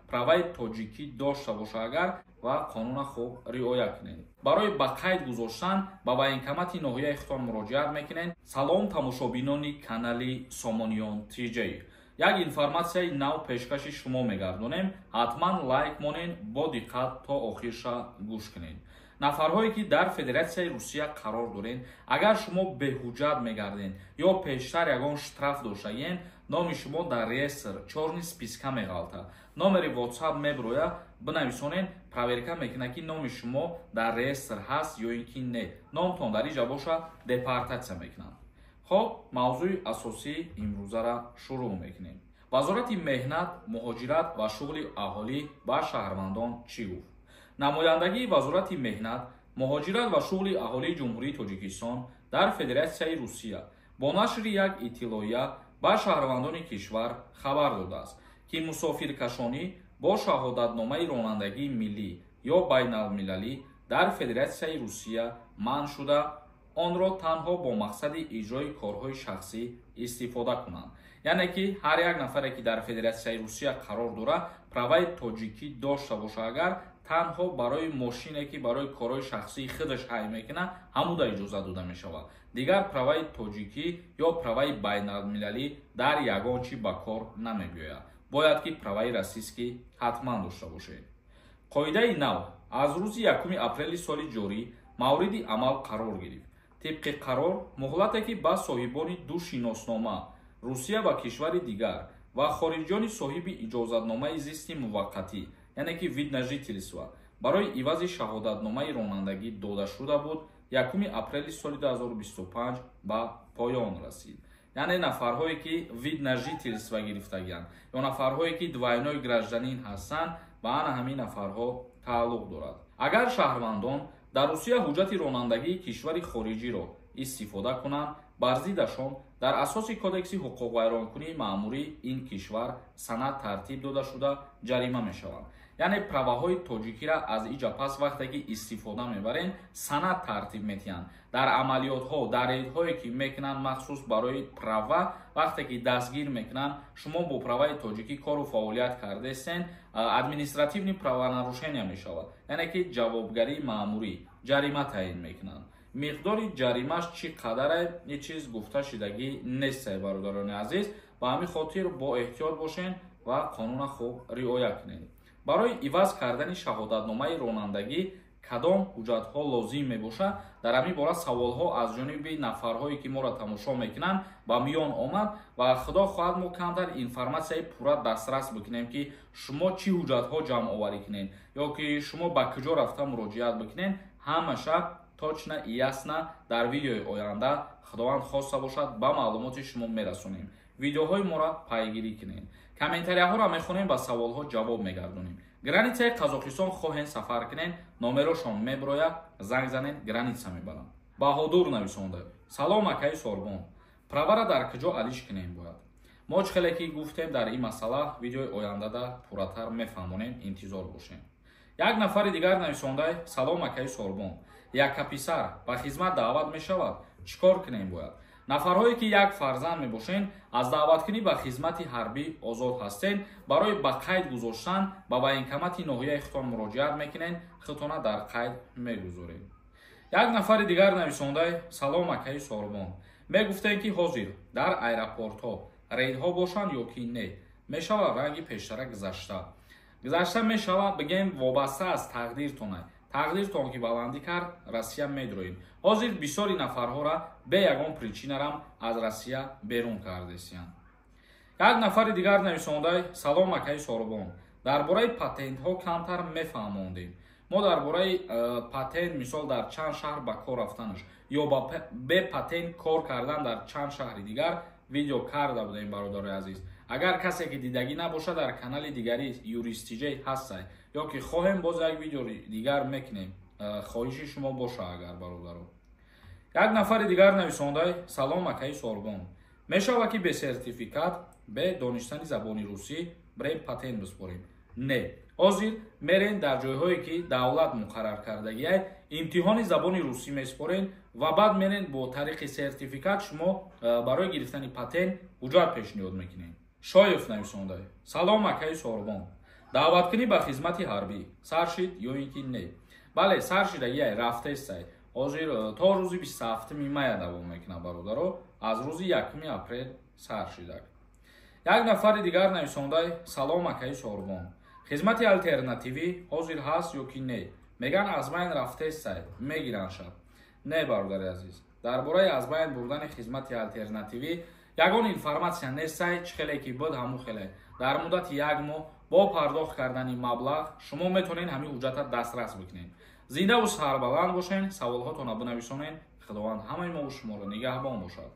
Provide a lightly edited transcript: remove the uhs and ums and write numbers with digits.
праваи тоҷикӣ дошта боша агар ва қонуна хуб риоя кунед. барои ба қайд гузоштан ба военкомати ноҳияи худтон муроҷиат мекунед. Салом тамошобинони канали Сомониён TJ. як информатсияи нав пешкаши шумо мегардонем. ҳатман лайк монед, бо диққат то охирша гӯш кунед. нафарҳое ки дар Федератсияи Русия қарор доред, агар шумо беҳуҷҷат мегардед ё пештар ягон штраф доштагиед, номи шумо дар реестр чорни списка меғалта. номери WhatsApp мебирояд, бинависонед, проверка мекунад ки номи шумо дар реестр ҳаст ё ин ки не. номтон дар инҷа боша, депортатсия мекунанд. خب موضوع اساسی امروزه را شروع میکنیم. وزارت مهنت، مهاجرت و شغل اهالی با شهروندان چی گفت؟ نمایندگی وزارت مهنت، مهاجرت و شغل اهالی جمهوری تاجیکستان در فدراسیای روسیه با نشر یک اطلاعیه با شهروندان کشور خبر داده است که مسافرکشانی با شهادتنامه رانندگی ملی یا بین المللی در فدراسیای روسیه منع شده، آن را تنها با مقصد اجرای کارهای شخصی استفاده کنند. یعنی که هر یک نفری که در فدراسیای روسیه قرار دارد پروای تاجیکی داشته باشه، اگر تنها برای ماشینی که برای کارهای شخصی خودش حی میکنه همون اجازه داده می شود. دیگر پروای تاجیکی یا پروای بین المللی در یگان چی به کار نمی بیاید. باید که پروای روسیایی حتما داشته باشه. قاعده نو از روز 1 اپریل سال جاری مورد عمل قرار گرفت. طبق قرار مهلتی که با صاحبان دو شناسنامه روسیه و کشور دیگر و خارجیان صاحب اجازتنامه زیست موقتی یعنی که وید на жительство برای عوض شهادتنامه رانندگی داده شده بود 1 اپریل سال 2025 به پایان رسید. یعنی نفرهایی که وید на жительство گرفتگی‌اند یا نفرهایی که двойной гражданин هستند به همین نفرها تعلق دارد. اگر شهروندان در روسیه حجت رانندگی کشور خارجی را استفاده کنند، بر ضدشان در اساس کودکس حقوق ویرانکنی مأموری این کشور سند ترتیب داده شده جریمه می شوند. یعنی پروهای تاجیکی را از اینجا پس وقتی که استفاده میبرند سند ترتیب میتیند. در عملیات ها در ریدهایی که میکنند مخصوص برای پروا وقتی که دستگیر میکنند شما با پروای تاجیکی کار و فعالیت کرده هستند ادمنستراتیو правонарушение میشود. یعنی که جوابگری مأموری جریمه تعیین میکنند. مقدار جریمهش چقدر یه چیز گفته شدگی نیست برادران عزیز و همین خاطر با احتیاط باشین و قانون خوب رعایت کنید. برای عوض کردن شهادتنامه رانندگی کدام حجت‌ها لازم میباشد در همین باره سوال‌ها از جانب نفرهایی که ما را تماشا میکنند با میان آمد و خدا خواهد ما کمتر اینفورماسیای پورا دسترس بکنیم که شما چی حجت‌ها جمع آوری کنین یا که شما با کجا رفته مراجعت بکنین همشه точно и ясно дар видеои оянда худованд хоста бошад ба маълумоти шумо мерасонем. видеоҳои моро пайгирӣ кунед. комментарияҳоро мехонем ба саволҳо ҷавоб мегардонем. границаи қазоқистон хоҳем сафар кунед, номерошон мебирояд, занг занед, граница мебаранд. баҳодур нависонда: салом акаи сорбон, правара дар куҷо алиш кунем бояд? мо чӣ хеле ки гуфтем дар ин масъала видеои ояндада пурратар мефаҳмонем, интизор бошем. як нафари дигар нависонда: салом акаи сорбон, як писар ба хизмат даъват мешавад, чӣ кор кунем бояд? нафарҳое ки як фарзанд мебошен аз даъваткунӣ ба хизмати ҳарбӣ озод ҳастед, барои ба қайд гузоштан ба военкомати ноҳияи худтон муроҷиат мекунед, худтона дар қайд мегузоред. як нафари дигар нависонда: салом акаи сорбон, мегуфтем ки ҳозир дар аэропортҳо рейдҳо бошанд ё ки не, мешавад ранги пештара гузашта мешавад, бигем вобаста аз тақдиртон тақдиртон ки баландӣ кард Россия медроем. ҳозир бисёри нафарҳоро бе ягон причинарам аз Россия берун кардесиянд. як нафари дигар нависонда: салом акаи сорбон, дар бораи патентҳо камтар мефаҳмондем. мо дар бораи патент мисол дар чанд шаҳр ба кор рафтанаш ё бе патент кор кардан дар чанд шаҳри дигар видео карда будем бародари азиз. агар касе ки дидагӣ набошад дар канали дигари юристиҷ ҳастай ё ки хоҳем боз як видеои дигар мекунем, хоҳиши шумо боша агар бародаро. як нафари дигар нависонда: салом акаи сорбон, мешавад ки бе сертификат бе донистани забони русӣ барои патент биспорем? Не, ҳозир мерен дар ҷойҳое ки давлат муқаррар кардагиай имтиҳони забони русӣ меспорен ва баъд мерен бо тариқи сертификат шумо барои гирифтани патент ҳуҷҷат пешниҳод мекунед. шоев нависонда: салом акаи сорбон, даъваткунӣ ба хизмати ҳарбӣ сар шид ё ин ки не? Бале, сар шида яй рафтестай. Ҳозир то рӯзи 27 мая давом мекунад бародаро. Аз рӯзи 1 апрел сар шидак. Як нафари дигар нависондаи салом акаи Сорбон. Хизмати алтернативӣ ҳозир ҳаст ё ки не? Меган аз байн рафтестай, мегиранд шаб. Не бародари азиз. Дар бораи аз байн бурдани хизмати алтернативӣ ягон информатсия нестай, чӣ хеле ки буд ҳамун хеле. Дар муддати 1 моҳ бо пардохт кардани маблағ шумо метавонед ҳамин ҳуҷҷата дастрас бикунед. Зинда ва сарбаланд бошед. Саволҳотонро бинависонед. Худованд ҳамаи мо ва шуморо нигаҳбон бошад.